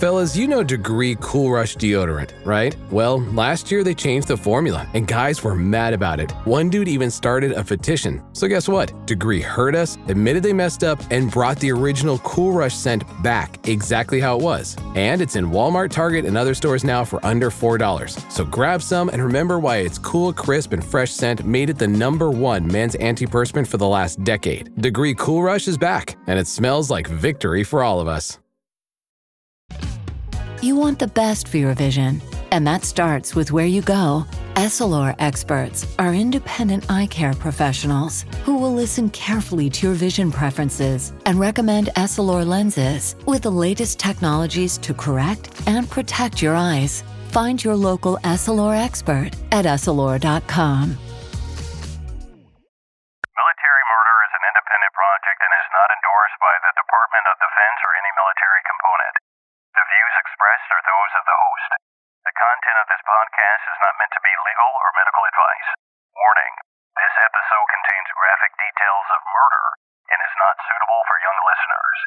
Fellas, you know Degree Cool Rush deodorant, right? Well, last year they changed the formula, and guys were mad about it. One dude even started a petition. So guess what? Degree heard us, admitted they messed up, and brought the original Cool Rush scent back exactly how it was. And it's in Walmart, Target, and other stores now for under $4. So grab some and remember why its cool, crisp, and fresh scent made it the #1 men's antiperspirant for the last decade. Degree Cool Rush is back, and it smells like victory for all of us. You want the best for your vision, and that starts with where you go. Essilor experts are independent eye care professionals who will listen carefully to your vision preferences and recommend Essilor lenses with the latest technologies to correct and protect your eyes. Find your local Essilor expert at Essilor.com. Military murder is an independent project and is not endorsed by the Department of Defense or any military component. The views expressed are those of the host. The content of this podcast is not meant to be legal or medical advice. Warning, this episode contains graphic details of murder and is not suitable for young listeners.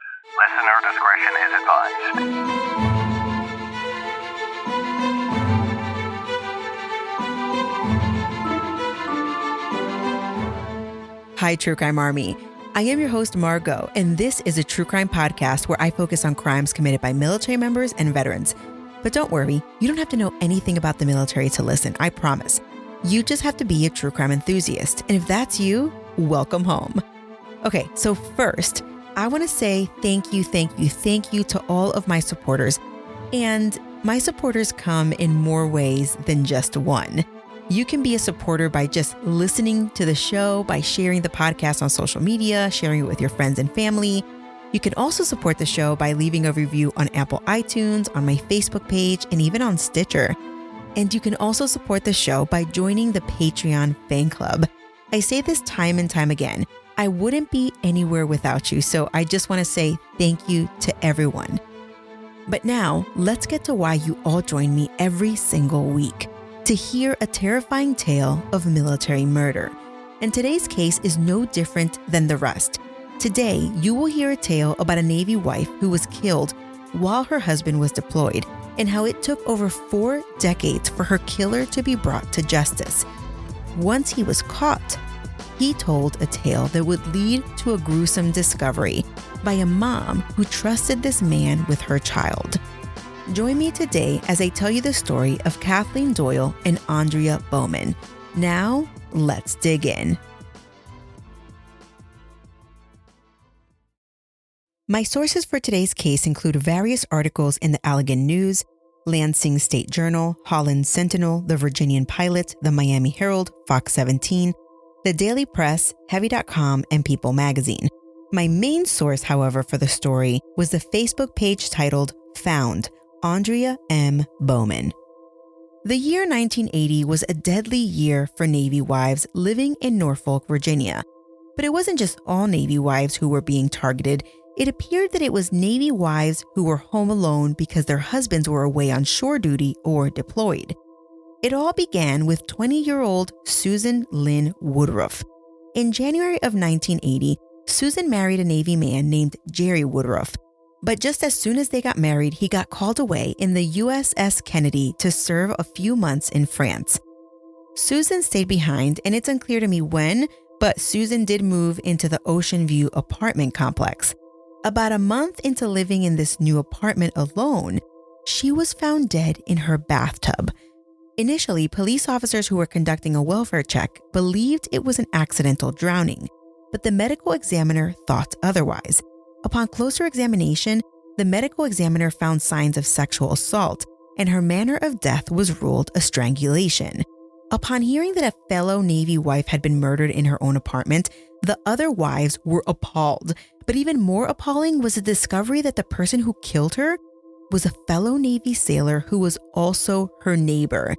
Listener discretion is advised. Hi, True Crime Army. I am your host, Margot, and this is a true crime podcast where I focus on crimes committed by military members and veterans. But don't worry, you don't have to know anything about the military to listen, I promise. You just have to be a true crime enthusiast, and if that's you, welcome home. Okay, so first, I want to say thank you to all of my supporters. And my supporters come in more ways than just one. You can be a supporter by just listening to the show, by sharing the podcast on social media, sharing it with your friends and family. You can also support the show by leaving a review on Apple iTunes, on my Facebook page, and even on Stitcher. And you can also support the show by joining the Patreon fan club. I say this time and time again, I wouldn't be anywhere without you, so I just want to say thank you to everyone. But now, let's get to why you all join me every single week. To hear a terrifying tale of military murder. And today's case is no different than the rest. Today, you will hear a tale about a Navy wife who was killed while her husband was deployed, and how it took over 4 decades for her killer to be brought to justice. Once he was caught, he told a tale that would lead to a gruesome discovery by a mom who trusted this man with her child. Join me today as I tell you the story of Kathleen Doyle and Audria Bowman. Now, let's dig in. My sources for today's case include various articles in the Allegan News, Lansing State Journal, Holland Sentinel, the Virginian Pilot, the Miami Herald, Fox 17, the Daily Press, Heavy.com, and People Magazine. My main source, however, for the story was the Facebook page titled Found, Aundria M. Bowman. The year 1980 was a deadly year for Navy wives living in Norfolk, Virginia. But it wasn't just all Navy wives who were being targeted. It appeared that it was Navy wives who were home alone because their husbands were away on shore duty or deployed. It all began with 20-year-old Susan Lynn Woodruff. In January of 1980, Susan married a Navy man named Jerry Woodruff. But just as soon as they got married, he got called away in the USS Kennedy to serve a few months in France. Susan stayed behind, and it's unclear to me when, but Susan did move into the Ocean View apartment complex. About a month into living in this new apartment alone, she was found dead in her bathtub. Initially, police officers who were conducting a welfare check believed it was an accidental drowning, but the medical examiner thought otherwise. Upon closer examination, the medical examiner found signs of sexual assault, and her manner of death was ruled a strangulation. Upon hearing that a fellow Navy wife had been murdered in her own apartment, the other wives were appalled. But even more appalling was the discovery that the person who killed her was a fellow Navy sailor who was also her neighbor,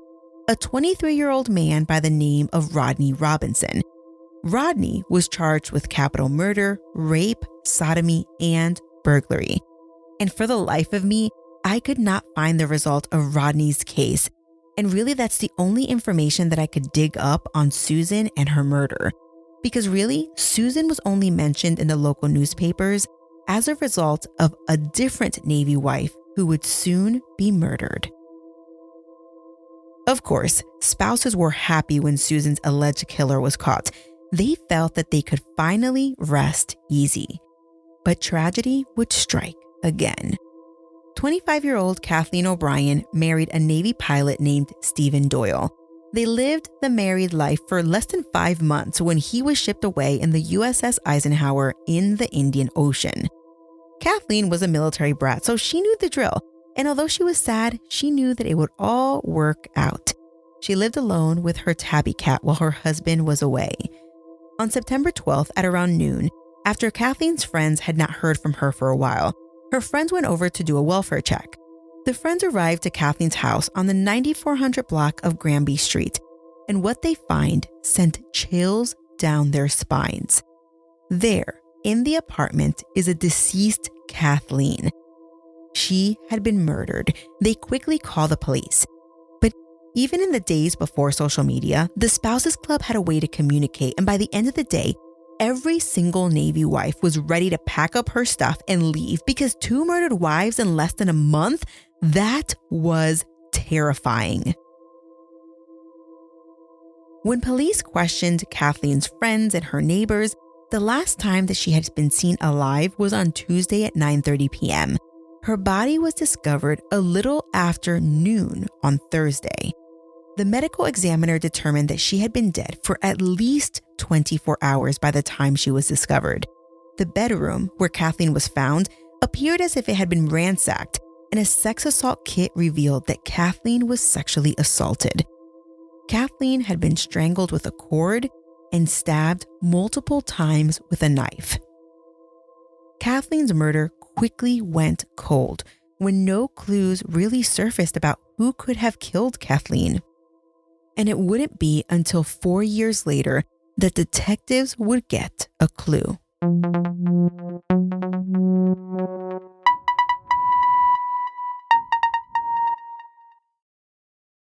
a 23-year-old man by the name of Rodney Robinson. Rodney was charged with capital murder, rape, sodomy, and burglary. And for the life of me, I could not find the result of Rodney's case. And really, that's the only information that I could dig up on Susan and her murder. Because really, Susan was only mentioned in the local newspapers as a result of a different Navy wife who would soon be murdered. Of course, spouses were happy when Susan's alleged killer was caught. They felt that they could finally rest easy. But tragedy would strike again. 25-year-old Kathleen O'Brien married a Navy pilot named Stephen Doyle. They lived the married life for less than 5 months when he was shipped away in the USS Eisenhower in the Indian Ocean. Kathleen was a military brat, so she knew the drill. And although she was sad, she knew that it would all work out. She lived alone with her tabby cat while her husband was away. On September 12th at around noon, after Kathleen's friends had not heard from her for a while, her friends went over to do a welfare check. The friends arrived to Kathleen's house on the 9400 block of Granby Street, and what they find sent chills down their spines. There, in the apartment, is a deceased Kathleen. She had been murdered. They quickly call the police. But even in the days before social media, the Spouses Club had a way to communicate, and by the end of the day, every single Navy wife was ready to pack up her stuff and leave because 2 murdered wives in less than a month, that was terrifying. When police questioned Kathleen's friends and her neighbors, the last time that she had been seen alive was on Tuesday at 9:30 p.m. Her body was discovered a little after noon on Thursday. The medical examiner determined that she had been dead for at least 24 hours by the time she was discovered. The bedroom where Kathleen was found appeared as if it had been ransacked, and a sex assault kit revealed that Kathleen was sexually assaulted. Kathleen had been strangled with a cord and stabbed multiple times with a knife. Kathleen's murder quickly went cold when no clues really surfaced about who could have killed Kathleen. And it wouldn't be until 4 years later that detectives would get a clue.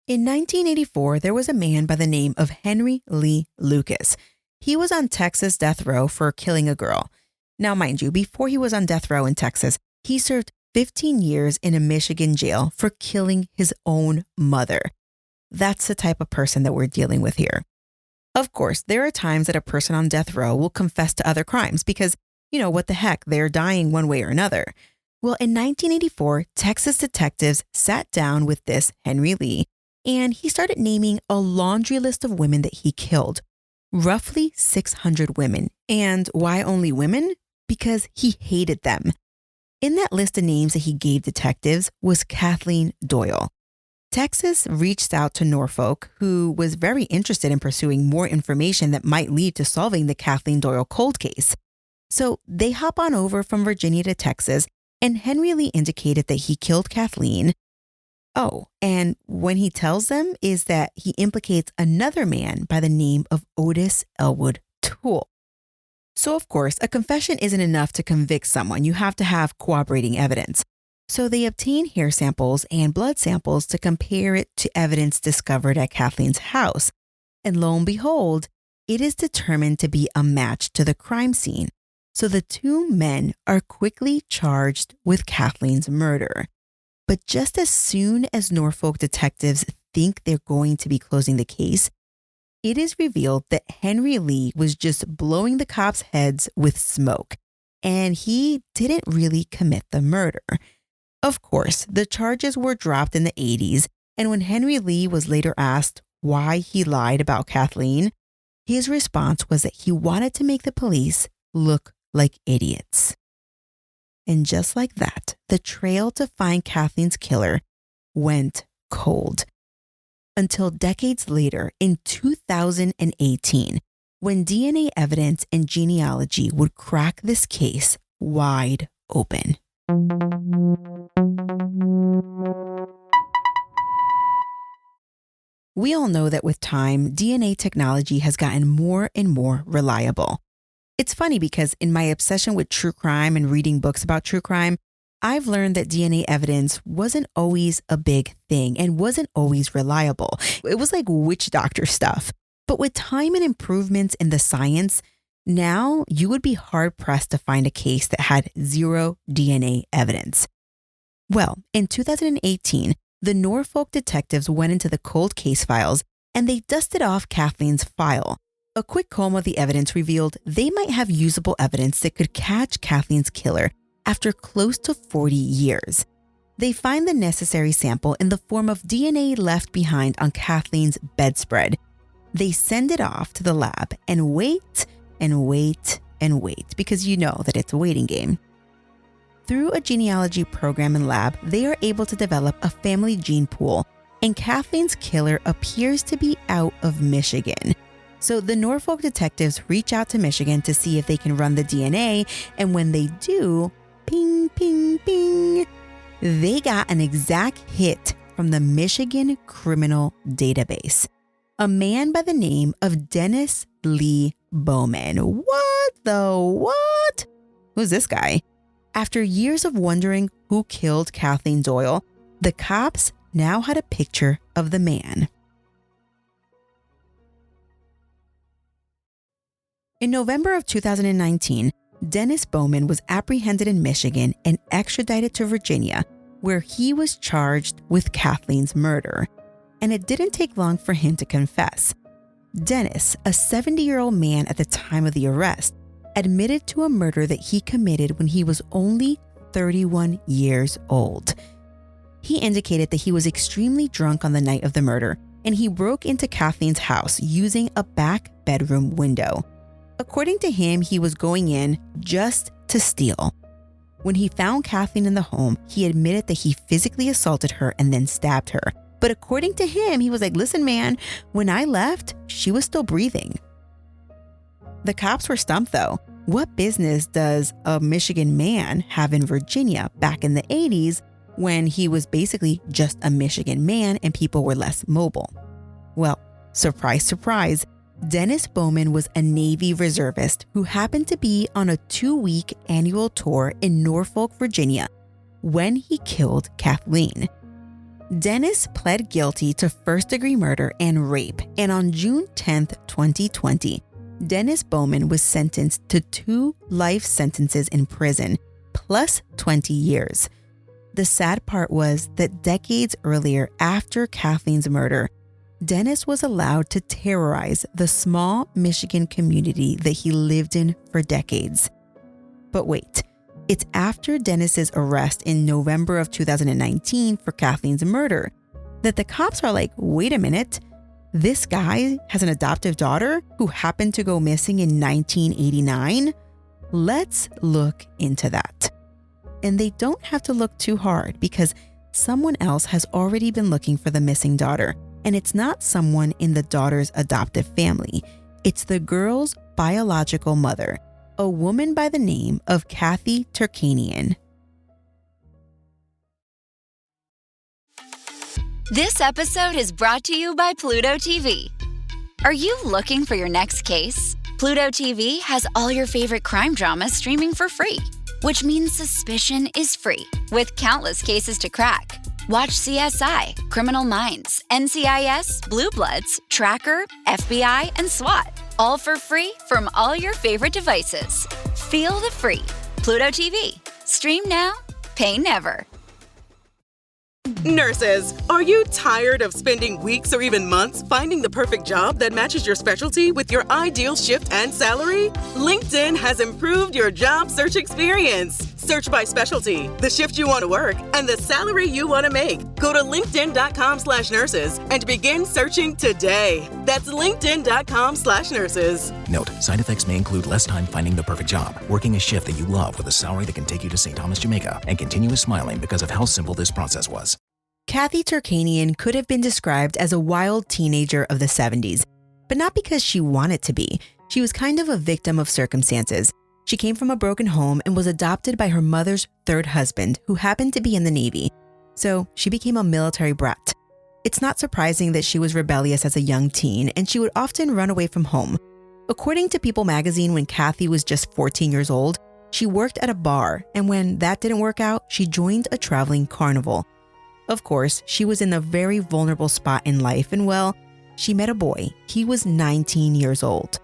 In 1984, there was a man by the name of Henry Lee Lucas. He was on Texas death row for killing a girl. Now, mind you, before he was on death row in Texas, he served 15 years in a Michigan jail for killing his own mother. That's the type of person that we're dealing with here. Of course, there are times that a person on death row will confess to other crimes because, what the heck, they're dying one way or another. Well, in 1984, Texas detectives sat down with this Henry Lee, and he started naming a laundry list of women that he killed. Roughly 600 women. And why only women? Because he hated them. In that list of names that he gave detectives was Kathleen Doyle. Texas reached out to Norfolk, who was very interested in pursuing more information that might lead to solving the Kathleen Doyle cold case. So they hop on over from Virginia to Texas, and Henry Lee indicated that he killed Kathleen. Oh, and when he tells them is that he implicates another man by the name of Otis Elwood Toole. So of course, a confession isn't enough to convict someone. You have to have corroborating evidence. So they obtain hair samples and blood samples to compare it to evidence discovered at Kathleen's house. And lo and behold, it is determined to be a match to the crime scene. So the 2 men are quickly charged with Kathleen's murder. But just as soon as Norfolk detectives think they're going to be closing the case, it is revealed that Henry Lee was just blowing the cops' heads with smoke, and he didn't really commit the murder. Of course, the charges were dropped in the 80s, and when Henry Lee was later asked why he lied about Kathleen, his response was that he wanted to make the police look like idiots. And just like that, the trail to find Kathleen's killer went cold. Until decades later, in 2018, when DNA evidence and genealogy would crack this case wide open. We all know that with time, DNA technology has gotten more and more reliable. It's funny because in my obsession with true crime and reading books about true crime, I've learned that DNA evidence wasn't always a big thing and wasn't always reliable. It was like witch doctor stuff. But with time and improvements in the science, now you would be hard pressed to find a case that had 0 DNA evidence. Well, in 2018, the Norfolk detectives went into the cold case files and they dusted off Kathleen's file. A quick comb of the evidence revealed they might have usable evidence that could catch Kathleen's killer after close to 40 years. They find the necessary sample in the form of DNA left behind on Kathleen's bedspread. They send it off to the lab and wait and wait and wait because you know that it's a waiting game. Through a genealogy program and lab, they are able to develop a family gene pool, and Kathleen's killer appears to be out of Michigan. So the Norfolk detectives reach out to Michigan to see if they can run the DNA, and when they do, ping, ping, ping, they got an exact hit from the Michigan Criminal Database. A man by the name of Dennis Lee Bowman. What? Who's this guy? After years of wondering who killed Kathleen Doyle, the cops now had a picture of the man. In November of 2019, Dennis Bowman was apprehended in Michigan and extradited to Virginia, where he was charged with Kathleen's murder. And it didn't take long for him to confess. Dennis, a 70-year-old man at the time of the arrest, admitted to a murder that he committed when he was only 31 years old. He indicated that he was extremely drunk on the night of the murder, and he broke into Kathleen's house using a back bedroom window. According to him, he was going in just to steal. When he found Kathleen in the home, he admitted that he physically assaulted her and then stabbed her. But according to him, he was like, "Listen, man, when I left, she was still breathing." The cops were stumped, though. What business does a Michigan man have in Virginia back in the 80s when he was basically just a Michigan man and people were less mobile? Well, surprise, surprise, Dennis Bowman was a Navy reservist who happened to be on a 2-week annual tour in Norfolk, Virginia, when he killed Kathleen. Dennis pled guilty to first-degree murder and rape, and on June 10, 2020, Dennis Bowman was sentenced to 2 life sentences in prison, plus 20 years. The sad part was that decades earlier, after Kathleen's murder, Dennis was allowed to terrorize the small Michigan community that he lived in for decades. But wait, it's after Dennis's arrest in November of 2019 for Kathleen's murder that the cops are like, wait a minute, this guy has an adoptive daughter who happened to go missing in 1989? Let's look into that. And they don't have to look too hard because someone else has already been looking for the missing daughter. And it's not someone in the daughter's adoptive family. It's the girl's biological mother, a woman by the name of Kathy Turkanian. This episode is brought to you by Pluto TV. Are you looking for your next case? Pluto TV has all your favorite crime dramas streaming for free, which means suspicion is free, with countless cases to crack. Watch CSI, Criminal Minds, NCIS, Blue Bloods, Tracker, FBI, and SWAT, all for free from all your favorite devices. Feel the free. Pluto TV. Stream now, pay never. Nurses, are you tired of spending weeks or even months finding the perfect job that matches your specialty with your ideal shift and salary? LinkedIn has improved your job search experience. Search by specialty, the shift you want to work, and the salary you want to make. Go to linkedin.com/nurses and begin searching today. That's linkedin.com/nurses. Note, side effects may include less time finding the perfect job, working a shift that you love with a salary that can take you to St. Thomas, Jamaica, and continuous smiling because of how simple this process was. Kathy Turkanian could have been described as a wild teenager of the 70s, but not because she wanted to be. She was kind of a victim of circumstances. She came from a broken home and was adopted by her mother's 3rd husband, who happened to be in the Navy. So she became a military brat. It's not surprising that she was rebellious as a young teen, and she would often run away from home. According to People magazine, when Kathy was just 14 years old, she worked at a bar, and when that didn't work out, she joined a traveling carnival. Of course, she was in a very vulnerable spot in life, and well, she met a boy. He was 19 years old.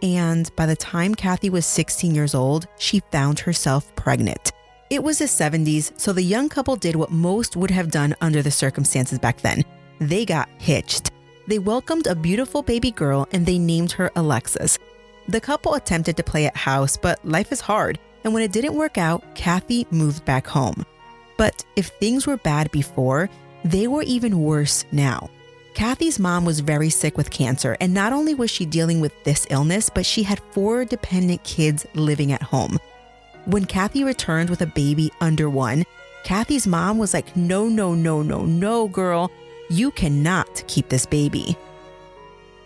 And by the time Kathy was 16 years old, she found herself pregnant. It was the 70s, so the young couple did what most would have done under the circumstances back then. They got hitched. They welcomed a beautiful baby girl and they named her Alexis. The couple attempted to play at house, but life is hard, and when it didn't work out, Kathy moved back home. But if things were bad before, they were even worse now. Kathy's mom was very sick with cancer, and not only was she dealing with this illness, but she had 4 dependent kids living at home. When Kathy returned with a baby under 1, Kathy's mom was like, no, girl, you cannot keep this baby.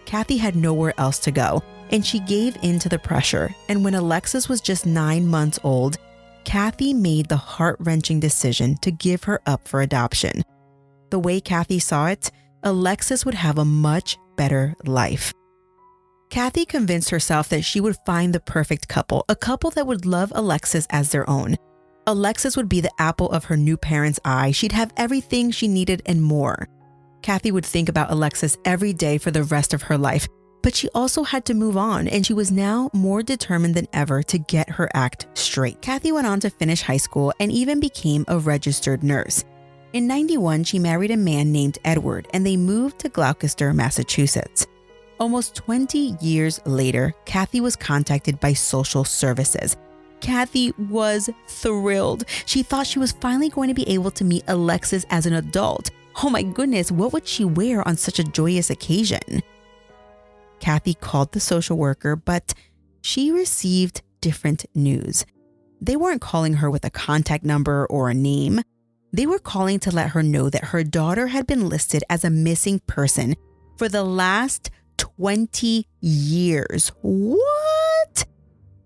Kathy had nowhere else to go, and she gave in to the pressure. And when Alexis was just 9 months old, Kathy made the heart-wrenching decision to give her up for adoption. The way Kathy saw it, Alexis would have a much better life. Kathy convinced herself that she would find the perfect couple, a couple that would love Alexis as their own. Alexis would be the apple of her new parents' eye. She'd have everything she needed and more. Kathy would think about Alexis every day for the rest of her life, but she also had to move on, and she was now more determined than ever to get her act straight. Kathy went on to finish high school and even became a registered nurse. In 91, she married a man named Edward, and they moved to Gloucester, Massachusetts. Almost 20 years later, Kathy was contacted by social services. Kathy was thrilled. She thought she was finally going to be able to meet Alexis as an adult. Oh my goodness, what would she wear on such a joyous occasion? Kathy called the social worker, but she received different news. They weren't calling her with a contact number or a name. They were calling to let her know that her daughter had been listed as a missing person for the last 20 years. What?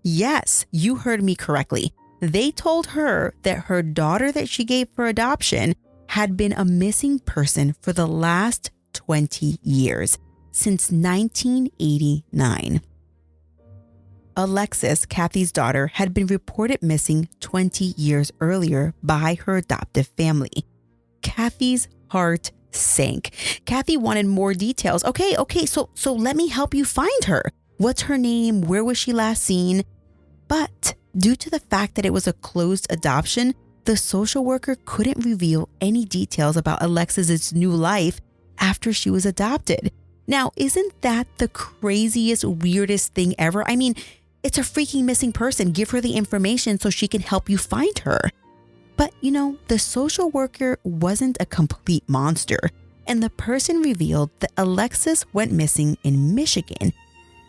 Yes, you heard me correctly. They told her that her daughter that she gave for adoption had been a missing person for the last 20 years, since 1989. Alexis, Kathy's daughter, had been reported missing 20 years earlier by her adoptive family. Kathy's heart sank. Kathy wanted more details. Okay, so let me help you find her. What's her name? Where was she last seen? But due to the fact that it was a closed adoption, the social worker couldn't reveal any details about Alexis's new life after she was adopted. Now, isn't that the craziest, weirdest thing ever? I mean, it's a freaking missing person. Give her the information so she can help you find her. But, the social worker wasn't a complete monster, and the person revealed that Alexis went missing in Michigan,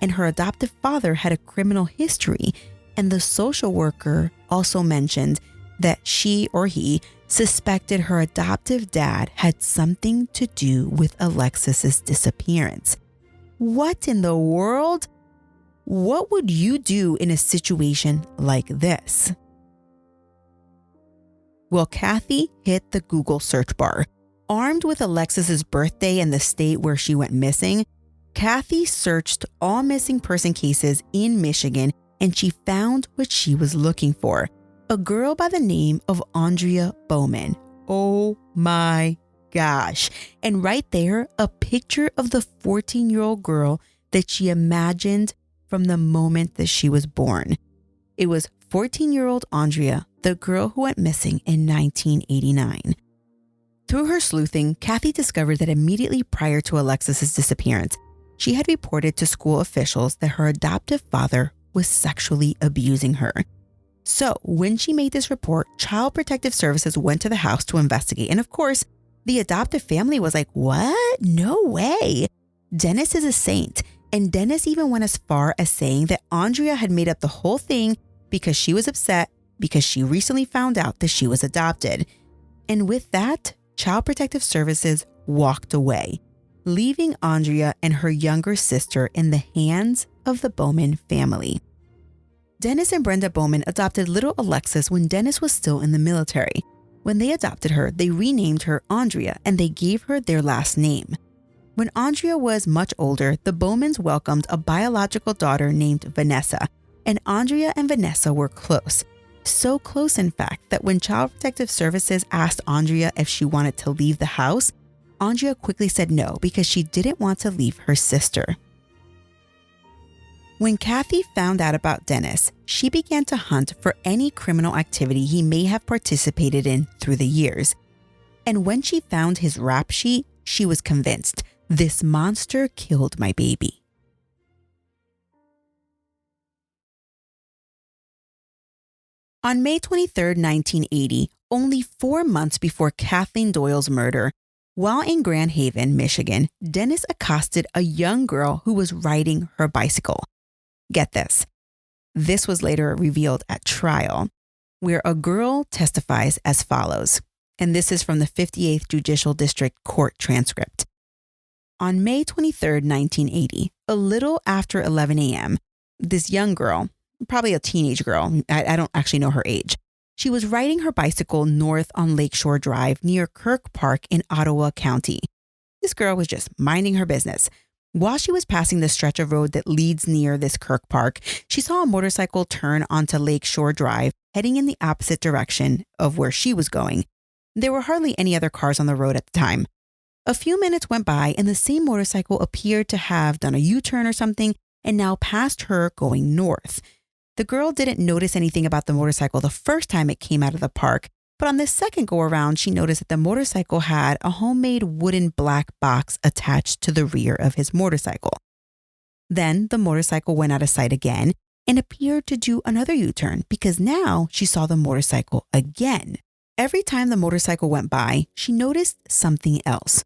and her adoptive father had a criminal history, and the social worker also mentioned that she or he suspected her adoptive dad had something to do with Alexis's disappearance. What in the world? What would you do in a situation like this? Well, Kathy hit the Google search bar. Armed with Alexis's birthday and the state where she went missing, Kathy searched all missing person cases in Michigan, and she found what she was looking for. A girl by the name of Audria Bowman. Oh my gosh. And right there, a picture of the 14-year-old girl that she imagined from the moment that she was born. It was 14-year-old Aundria, the girl who went missing in 1989. Through her sleuthing, Kathy discovered that immediately prior to Alexis's disappearance, she had reported to school officials that her adoptive father was sexually abusing her. So when she made this report, Child Protective Services went to the house to investigate. And of course, the adoptive family was like, what? No way. Dennis is a saint. And Dennis even went as far as saying that Aundria had made up the whole thing because she was upset because she recently found out that she was adopted. And with that, Child Protective Services walked away, leaving Aundria and her younger sister in the hands of the Bowman family. Dennis and Brenda Bowman adopted little Alexis when Dennis was still in the military. When they adopted her, they renamed her Aundria and they gave her their last name. When Aundria was much older, the Bowmans welcomed a biological daughter named Vanessa, and Aundria and Vanessa were close. So close, in fact, that when Child Protective Services asked Aundria if she wanted to leave the house, Aundria quickly said no because she didn't want to leave her sister. When Kathy found out about Dennis, she began to hunt for any criminal activity he may have participated in through the years. And when she found his rap sheet, she was convinced, this monster killed my baby. On May 23, 1980, only 4 months before Kathleen Doyle's murder, while in Grand Haven, Michigan, Dennis accosted a young girl who was riding her bicycle. Get this. This was later revealed at trial, where a girl testifies as follows. And this is from the 58th Judicial District Court transcript. On May 23, 1980, a little after 11 a.m., this young girl, probably a teenage girl, I don't actually know her age, she was riding her bicycle north on Lakeshore Drive near Kirk Park in Ottawa County. This girl was just minding her business. While she was passing the stretch of road that leads near this Kirk Park, she saw a motorcycle turn onto Lakeshore Drive, heading in the opposite direction of where she was going. There were hardly any other cars on the road at the time. A few minutes went by and the same motorcycle appeared to have done a U-turn or something and now passed her going north. The girl didn't notice anything about the motorcycle the first time it came out of the park, but on this second go around, she noticed that the motorcycle had a homemade wooden black box attached to the rear of his motorcycle. Then the motorcycle went out of sight again and appeared to do another U-turn because now she saw the motorcycle again. Every time the motorcycle went by, she noticed something else.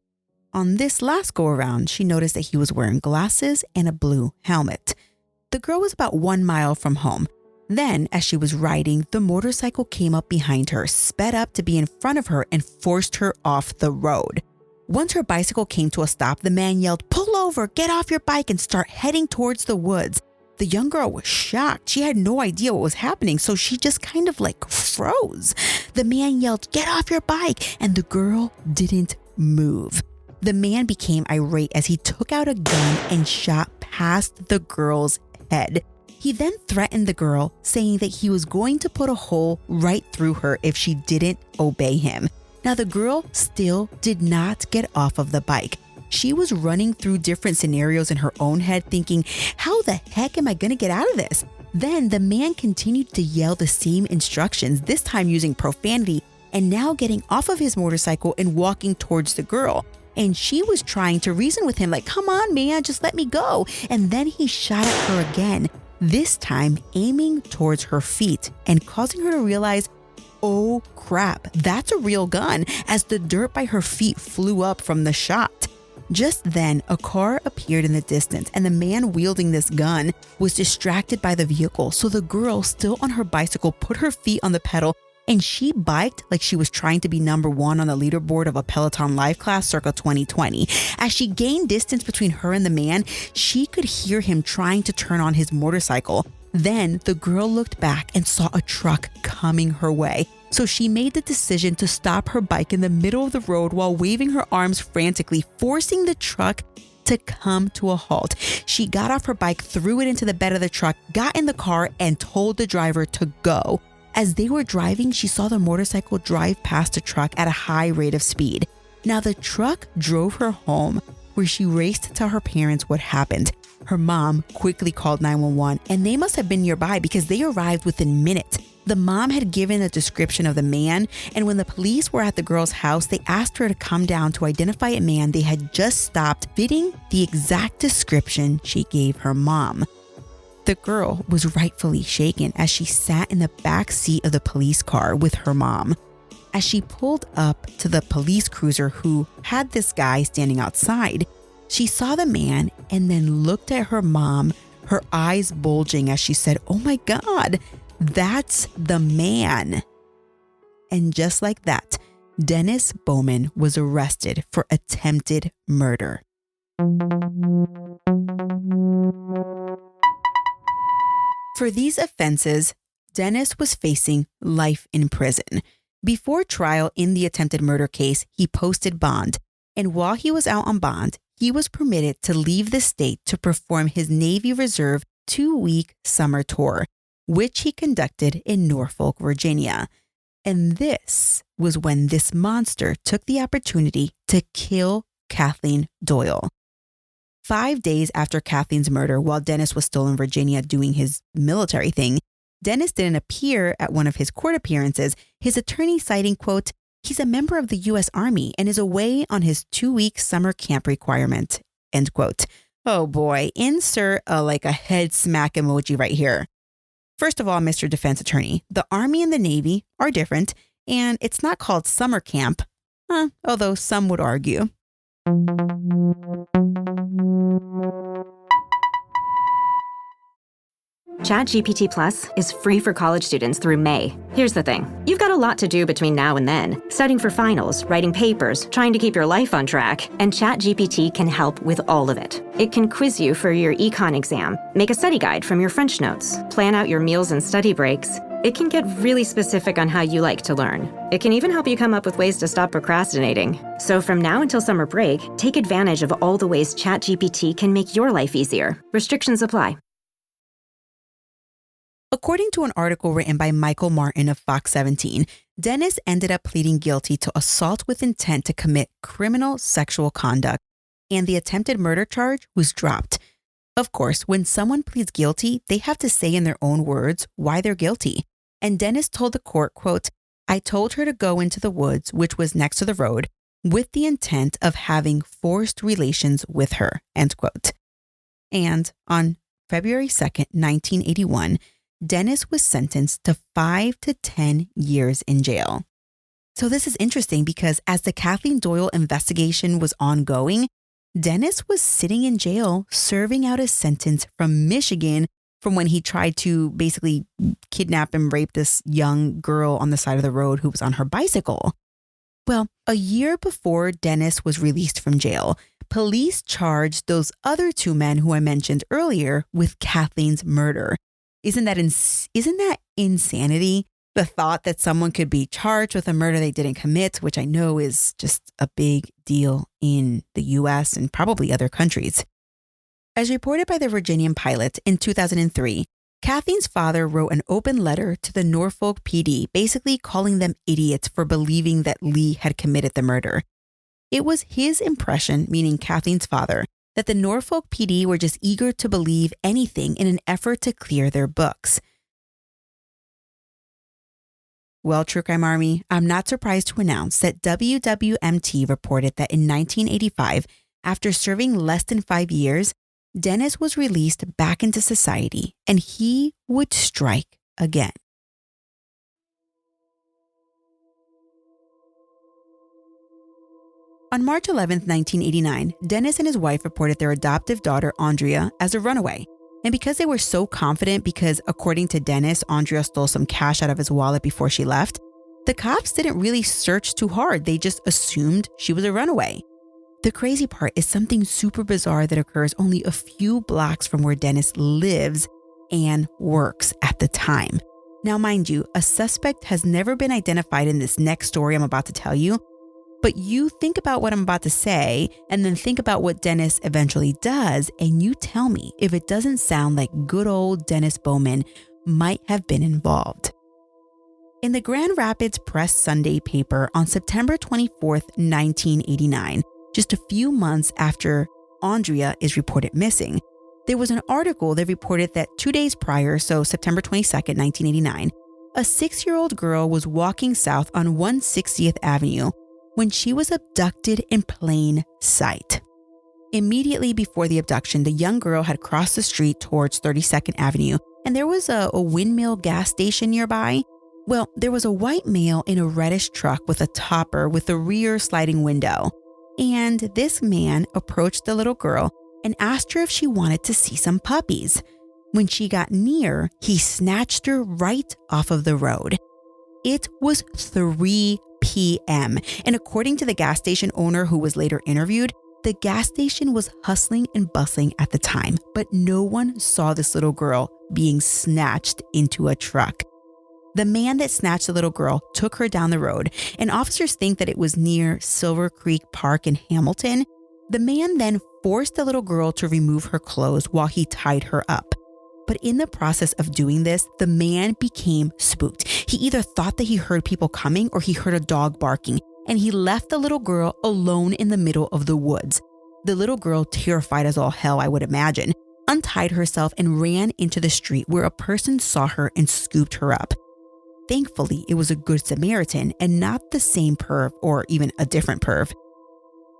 On this last go around, she noticed that he was wearing glasses and a blue helmet. The girl was about 1 mile from home. Then, as she was riding, the motorcycle came up behind her, sped up to be in front of her, and forced her off the road. Once her bicycle came to a stop, the man yelled, "Pull over, get off your bike, and start heading towards the woods." The young girl was shocked. She had no idea what was happening, so she just kind of froze. The man yelled, "Get off your bike," and the girl didn't move. The man became irate as he took out a gun and shot past the girl's head. He then threatened the girl, saying that he was going to put a hole right through her if she didn't obey him. Now, the girl still did not get off of the bike. She was running through different scenarios in her own head, thinking, how the heck am I going to get out of this? Then the man continued to yell the same instructions, this time using profanity, and now getting off of his motorcycle and walking towards the girl. And she was trying to reason with him, come on, man, just let me go. And then he shot at her again, this time aiming towards her feet and causing her to realize, oh crap, that's a real gun, as the dirt by her feet flew up from the shot. Just then, a car appeared in the distance and the man wielding this gun was distracted by the vehicle. So the girl, still on her bicycle, put her feet on the pedal and she biked like she was trying to be number one on the leaderboard of a Peloton Live class circa 2020. As she gained distance between her and the man, she could hear him trying to turn on his motorcycle. Then the girl looked back and saw a truck coming her way. So she made the decision to stop her bike in the middle of the road while waving her arms frantically, forcing the truck to come to a halt. She got off her bike, threw it into the bed of the truck, got in the car, and told the driver to go. As they were driving, she saw the motorcycle drive past the truck at a high rate of speed. Now the truck drove her home, where she raced to tell her parents what happened. Her mom quickly called 911, and they must have been nearby because they arrived within minutes. The mom had given a description of the man, and when the police were at the girl's house, they asked her to come down to identify a man they had just stopped, fitting the exact description she gave her mom. The girl was rightfully shaken as she sat in the back seat of the police car with her mom. As she pulled up to the police cruiser who had this guy standing outside, she saw the man and then looked at her mom, her eyes bulging as she said, "Oh my God, that's the man." And just like that, Dennis Bowman was arrested for attempted murder. For these offenses, Dennis was facing life in prison. Before trial in the attempted murder case, he posted bond, and while he was out on bond, he was permitted to leave the state to perform his Navy Reserve 2-week summer tour, which he conducted in Norfolk, Virginia. And this was when this monster took the opportunity to kill Kathleen Doyle. 5 days after Kathleen's murder, while Dennis was still in Virginia doing his military thing, Dennis didn't appear at one of his court appearances, his attorney citing, quote, "He's a member of the U.S. Army and is away on his 2-week summer camp requirement," end quote. Oh boy, insert a head smack emoji right here. First of all, Mr. Defense Attorney, the Army and the Navy are different, and it's not called summer camp, although some would argue. ChatGPT Plus is free for college students through May. Here's the thing. You've got a lot to do between now and then. Studying for finals, writing papers, trying to keep your life on track. And ChatGPT can help with all of it. It can quiz you for your econ exam, make a study guide from your French notes, plan out your meals and study breaks. It can get really specific on how you like to learn. It can even help you come up with ways to stop procrastinating. So from now until summer break, take advantage of all the ways ChatGPT can make your life easier. Restrictions apply. According to an article written by Michael Martin of Fox 17, Dennis ended up pleading guilty to assault with intent to commit criminal sexual conduct, and the attempted murder charge was dropped. Of course, when someone pleads guilty, they have to say in their own words why they're guilty. And Dennis told the court, quote, "I told her to go into the woods, which was next to the road, with the intent of having forced relations with her," end quote. And on February 2nd, 1981, Dennis was sentenced to 5 to 10 years in jail. So this is interesting because as the Kathleen Doyle investigation was ongoing, Dennis was sitting in jail serving out his sentence from Michigan from when he tried to basically kidnap and rape this young girl on the side of the road who was on her bicycle. Well, a year before Dennis was released from jail, police charged those other 2 men who I mentioned earlier with Kathleen's murder. Isn't that insanity? The thought that someone could be charged with a murder they didn't commit, which I know is just a big deal in the US and probably other countries. As reported by the Virginian Pilot in 2003, Kathleen's father wrote an open letter to the Norfolk PD, basically calling them idiots for believing that Lee had committed the murder. It was his impression, meaning Kathleen's father, that the Norfolk PD were just eager to believe anything in an effort to clear their books. Well, True Crime Army, I'm not surprised to announce that WWMT reported that in 1985, after serving less than 5 years, Dennis was released back into society and he would strike again. On March 11, 1989, Dennis and his wife reported their adoptive daughter, Aundria, as a runaway. And because they were so confident because, according to Dennis, Aundria stole some cash out of his wallet before she left, the cops didn't really search too hard. They just assumed she was a runaway. The crazy part is something super bizarre that occurs only a few blocks from where Dennis lives and works at the time. Now, mind you, a suspect has never been identified in this next story I'm about to tell you. But you think about what I'm about to say and then think about what Dennis eventually does, and you tell me if it doesn't sound like good old Dennis Bowman might have been involved. In the Grand Rapids Press Sunday paper on September 24th, 1989, just a few months after Aundria is reported missing, there was an article that reported that 2 days prior, so September 22nd, 1989, a 6-year-old girl was walking south on 160th Avenue when she was abducted in plain sight. Immediately before the abduction, the young girl had crossed the street towards 32nd Avenue, and there was a windmill gas station nearby. Well, there was a white male in a reddish truck with a topper with a rear sliding window. And this man approached the little girl and asked her if she wanted to see some puppies. When she got near, he snatched her right off of the road. It was 3 p.m. And according to the gas station owner who was later interviewed, the gas station was hustling and bustling at the time, but no one saw this little girl being snatched into a truck. The man that snatched the little girl took her down the road, and officers think that it was near Silver Creek Park in Hamilton. The man then forced the little girl to remove her clothes while he tied her up. But in the process of doing this, the man became spooked. He either thought that he heard people coming or he heard a dog barking, and he left the little girl alone in the middle of the woods. The little girl, terrified as all hell, I would imagine, untied herself and ran into the street where a person saw her and scooped her up. Thankfully, it was a good Samaritan and not the same perv or even a different perv.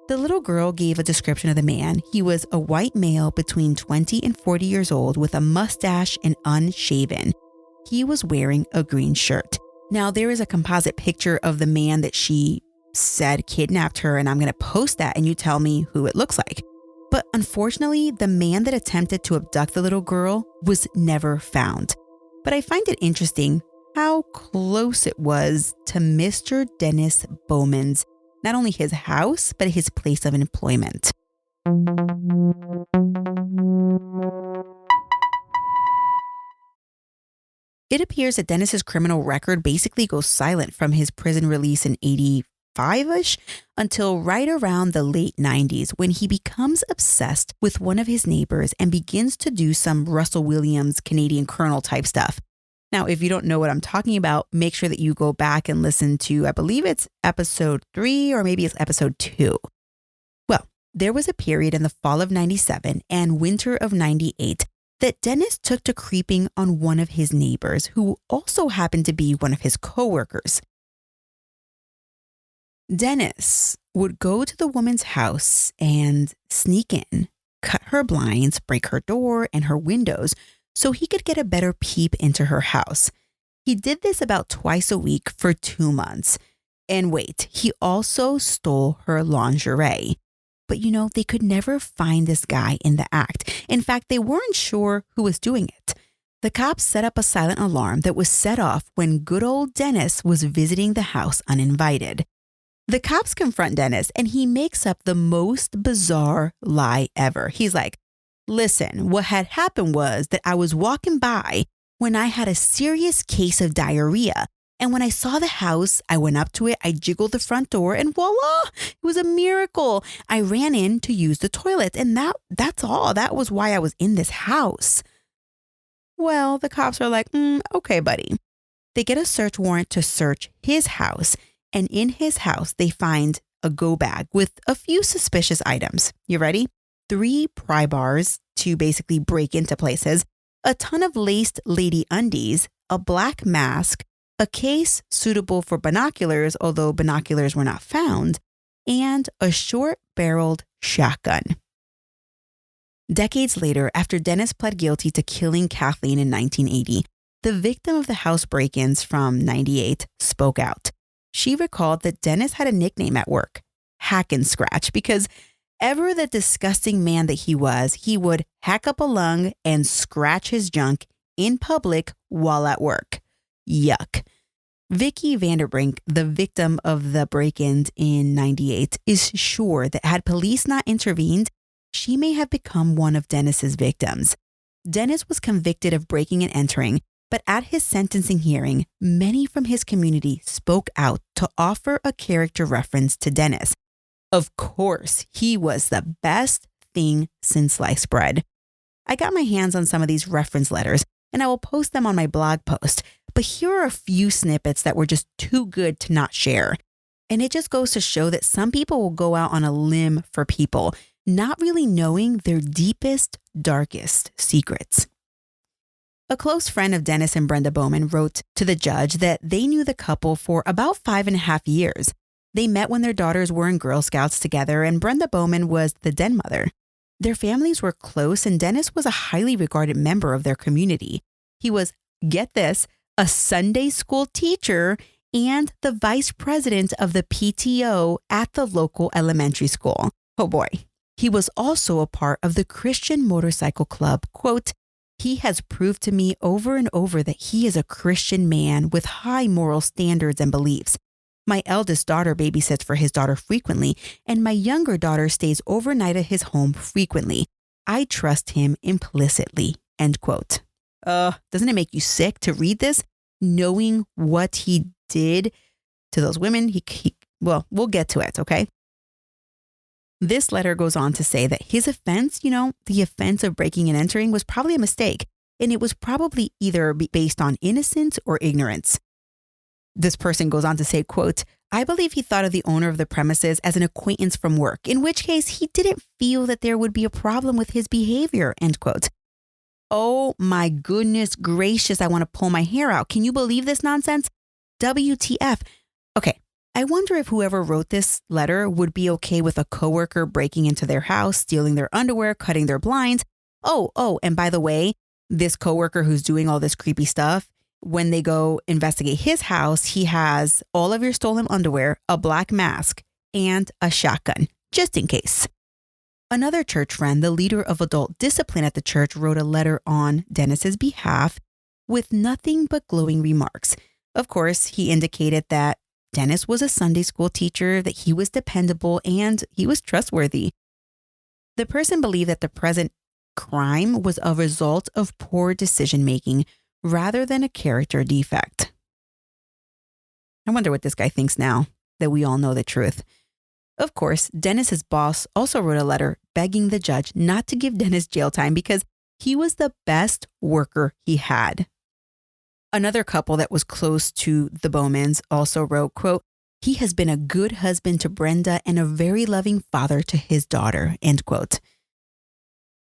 The little girl gave a description of the man. He was a white male between 20 and 40 years old with a mustache and unshaven. He was wearing a green shirt. Now, there is a composite picture of the man that she said kidnapped her, and I'm going to post that and you tell me who it looks like. But unfortunately, the man that attempted to abduct the little girl was never found. But I find it interesting how close it was to Mr. Dennis Bowman's, not only his house, but his place of employment. It appears that Dennis's criminal record basically goes silent from his prison release in 85-ish until right around the late 90s when he becomes obsessed with one of his neighbors and begins to do some Russell Williams Canadian Colonel type stuff. Now, if you don't know what I'm talking about, make sure that you go back and listen to, I believe it's episode 3 or maybe it's episode 2. Well, there was a period in the fall of 97 and winter of 98 that Dennis took to creeping on one of his neighbors who also happened to be one of his coworkers. Dennis would go to the woman's house and sneak in, cut her blinds, break her door and her windows so he could get a better peep into her house. He did this about twice a week for 2 months. And wait, he also stole her lingerie. But they could never find this guy in the act. In fact, they weren't sure who was doing it. The cops set up a silent alarm that was set off when good old Dennis was visiting the house uninvited. The cops confront Dennis and he makes up the most bizarre lie ever. He's like, listen, what had happened was that I was walking by when I had a serious case of diarrhea. And when I saw the house, I went up to it, I jiggled the front door, and voila, it was a miracle. I ran in to use the toilet, and that's all. That was why I was in this house. Well, the cops are like, okay, buddy. They get a search warrant to search his house, and in his house, they find a go bag with a few suspicious items. You ready? 3 pry bars to basically break into places, a ton of laced lady undies, a black mask, a case suitable for binoculars, although binoculars were not found, and a short-barreled shotgun. Decades later, after Dennis pled guilty to killing Kathleen in 1980, the victim of the house break-ins from 98 spoke out. She recalled that Dennis had a nickname at work, Hack and Scratch, because ever the disgusting man that he was, he would hack up a lung and scratch his junk in public while at work. Yuck. Vicky Vanderbrink, the victim of the break-ins in 98, is sure that had police not intervened, she may have become one of Dennis's victims. Dennis was convicted of breaking and entering, but at his sentencing hearing, many from his community spoke out to offer a character reference to Dennis. Of course, he was the best thing since sliced bread. I got my hands on some of these reference letters, and I will post them on my blog post. But here are a few snippets that were just too good to not share. And it just goes to show that some people will go out on a limb for people, not really knowing their deepest, darkest secrets. A close friend of Dennis and Brenda Bowman wrote to the judge that they knew the couple for about 5.5 years. They met when their daughters were in Girl Scouts together, and Brenda Bowman was the den mother. Their families were close, and Dennis was a highly regarded member of their community. He was, get this, a Sunday school teacher and the vice president of the PTO at the local elementary school. Oh boy. He was also a part of the Christian Motorcycle Club. Quote, he has proved to me over and over that he is a Christian man with high moral standards and beliefs. My eldest daughter babysits for his daughter frequently, and my younger daughter stays overnight at his home frequently. I trust him implicitly. End quote. Doesn't it make you sick to read this, knowing what he did to those women? Well, we'll get to it, okay? This letter goes on to say that his offense, the offense of breaking and entering, was probably a mistake, and it was probably either based on innocence or ignorance. This person goes on to say, quote, I believe he thought of the owner of the premises as an acquaintance from work, in which case he didn't feel that there would be a problem with his behavior, end quote. Oh my goodness gracious, I want to pull my hair out. Can you believe this nonsense? WTF. Okay, I wonder if whoever wrote this letter would be okay with a coworker breaking into their house, stealing their underwear, cutting their blinds. Oh, and by the way, this coworker who's doing all this creepy stuff, when they go investigate his house, he has all of your stolen underwear, a black mask, and a shotgun, just in case. Another church friend, the leader of adult discipline at the church, wrote a letter on Dennis's behalf with nothing but glowing remarks. Of course, he indicated that Dennis was a Sunday school teacher, that he was dependable, and he was trustworthy. The person believed that the present crime was a result of poor decision-making rather than a character defect. I wonder what this guy thinks now that we all know the truth. Of course, Dennis's boss also wrote a letter begging the judge not to give Dennis jail time because he was the best worker he had. Another couple that was close to the Bowmans also wrote, quote, "He has been a good husband to Brenda and a very loving father to his daughter," end quote.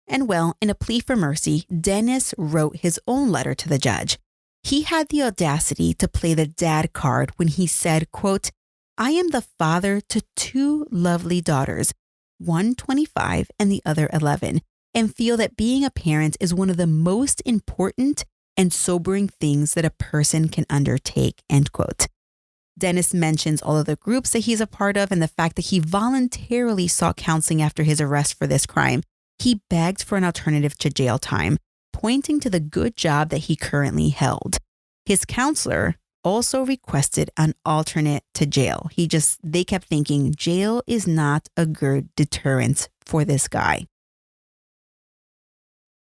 And well, in a plea for mercy, Dennis wrote his own letter to the judge. He had the audacity to play the dad card when he said, quote, "I am the father to two lovely daughters, one 25 and the other 11, and feel that being a parent is one of the most important and sobering things that a person can undertake," end quote. Dennis mentions all of the groups that he's a part of and the fact that he voluntarily sought counseling after his arrest for this crime. He begged for an alternative to jail time, pointing to the good job that he currently held. His counselor also requested an alternate to jail. They kept thinking jail is not a good deterrent for this guy.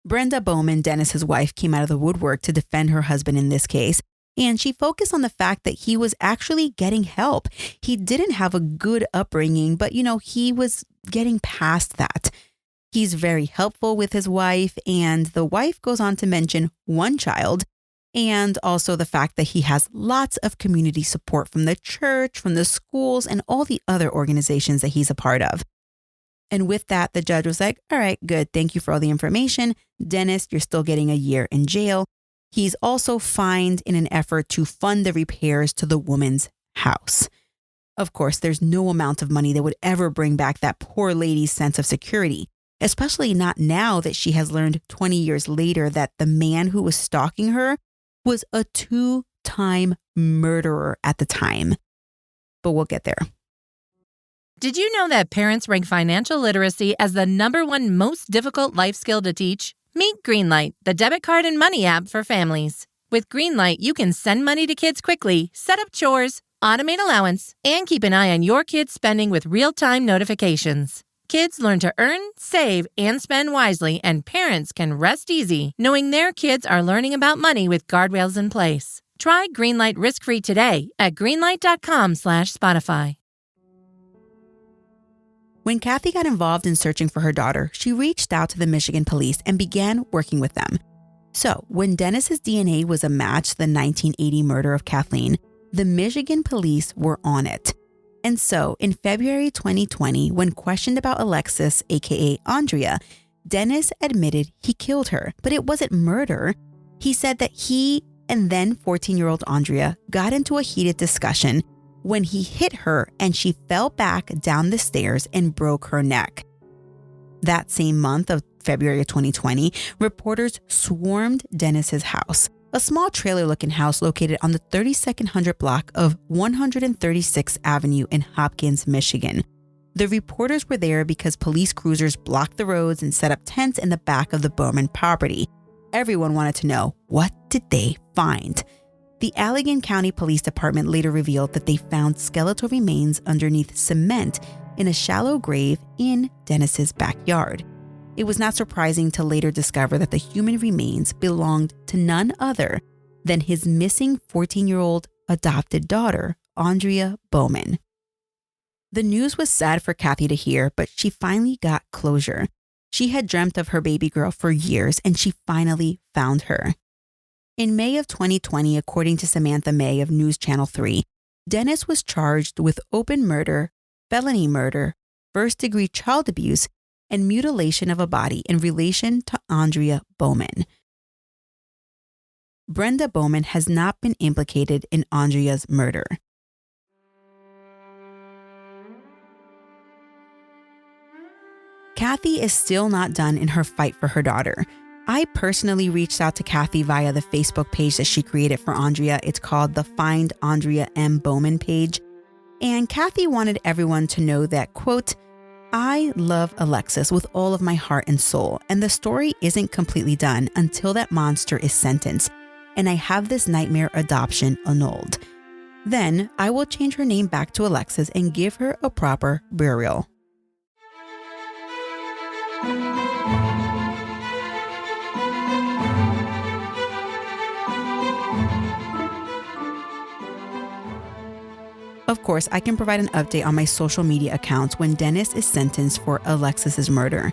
Brenda Bowman, Dennis's wife, came out of the woodwork to defend her husband in this case, and she focused on the fact that he was actually getting help. He didn't have a good upbringing, but he was getting past that. He's very helpful with his wife, and the wife goes on to mention one child, and also the fact that he has lots of community support from the church, from the schools, and all the other organizations that he's a part of. And with that, the judge was like, all right, good. Thank you for all the information. Dennis, you're still getting a year in jail. He's also fined in an effort to fund the repairs to the woman's house. Of course, there's no amount of money that would ever bring back that poor lady's sense of security, especially not now that she has learned 20 years later that the man who was stalking her was a 2-time murderer at the time. But we'll get there. Did you know that parents rank financial literacy as the #1 most difficult life skill to teach? Meet Greenlight, the debit card and money app for families. With Greenlight, you can send money to kids quickly, set up chores, automate allowance, and keep an eye on your kids' spending with real-time notifications. Kids learn to earn, save, and spend wisely, and parents can rest easy knowing their kids are learning about money with guardrails in place. Try Greenlight risk-free today at greenlight.com/Spotify. When Kathy got involved in searching for her daughter, she reached out to the Michigan police and began working with them. So when Dennis's DNA was a match to the 1980 murder of Kathleen, the Michigan police were on it. And so in February 2020, when questioned about Alexis, aka Aundria, Dennis admitted he killed her, but it wasn't murder. He said that he and then 14-year-old Aundria got into a heated discussion when he hit her and she fell back down the stairs and broke her neck. That same month of February 2020, reporters swarmed Dennis's house, a small trailer-looking house located on the 3200 block of 136th Avenue in Hopkins, Michigan. The reporters were there because police cruisers blocked the roads and set up tents in the back of the Bowman property. Everyone wanted to know, what did they find? The Allegan County Police Department later revealed that they found skeletal remains underneath cement in a shallow grave in Dennis's backyard. It was not surprising to later discover that the human remains belonged to none other than his missing 14-year-old adopted daughter, Audria Bowman. The news was sad for Kathy to hear, but she finally got closure. She had dreamt of her baby girl for years, and she finally found her. In May of 2020, according to Samantha May of News Channel 3, Dennis was charged with open murder, felony murder, first-degree child abuse, and mutilation of a body in relation to Audria Bowman. Brenda Bowman has not been implicated in Aundria's murder. Kathy is still not done in her fight for her daughter. I personally reached out to Kathy via the Facebook page that she created for Aundria. It's called the Find Aundria M. Bowman page. And Kathy wanted everyone to know that, quote, I love Alexis with all of my heart and soul, and the story isn't completely done until that monster is sentenced, and I have this nightmare adoption annulled. Then I will change her name back to Alexis and give her a proper burial. Of course, I can provide an update on my social media accounts when Dennis is sentenced for Alexis's murder.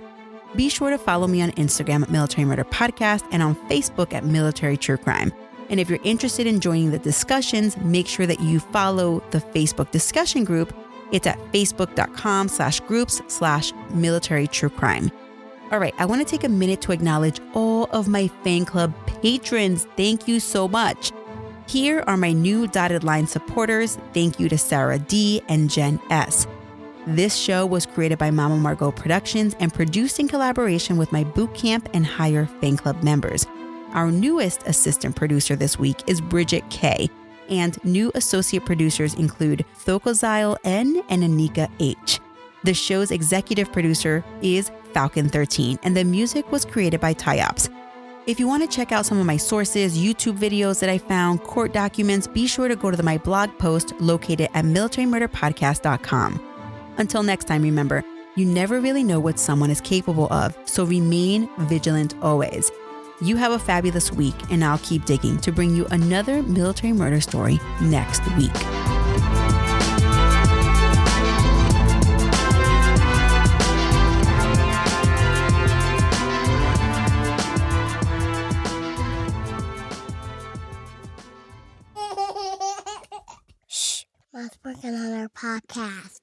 Be sure to follow me on Instagram at Military Murder Podcast and on Facebook at Military True Crime. And if you're interested in joining the discussions, make sure that you follow the Facebook discussion group. It's at facebook.com/groups/military true crime. All right, I want to take a minute to acknowledge all of my fan club patrons. Thank you so much. Here are my new dotted line supporters. Thank you to Sarah D and Jen S. This show was created by Mama Margot Productions and produced in collaboration with my bootcamp and higher fan club members. Our newest assistant producer this week is Bridget K, and new associate producers include Thokozile N and Anika H. The show's executive producer is Falcon13, and the music was created by Tyops. If you want to check out some of my sources, YouTube videos that I found, court documents, be sure to go to my blog post located at militarymurderpodcast.com. Until next time, remember, you never really know what someone is capable of, so remain vigilant always. You have a fabulous week, and I'll keep digging to bring you another military murder story next week. Shh, Mom's working on our podcast.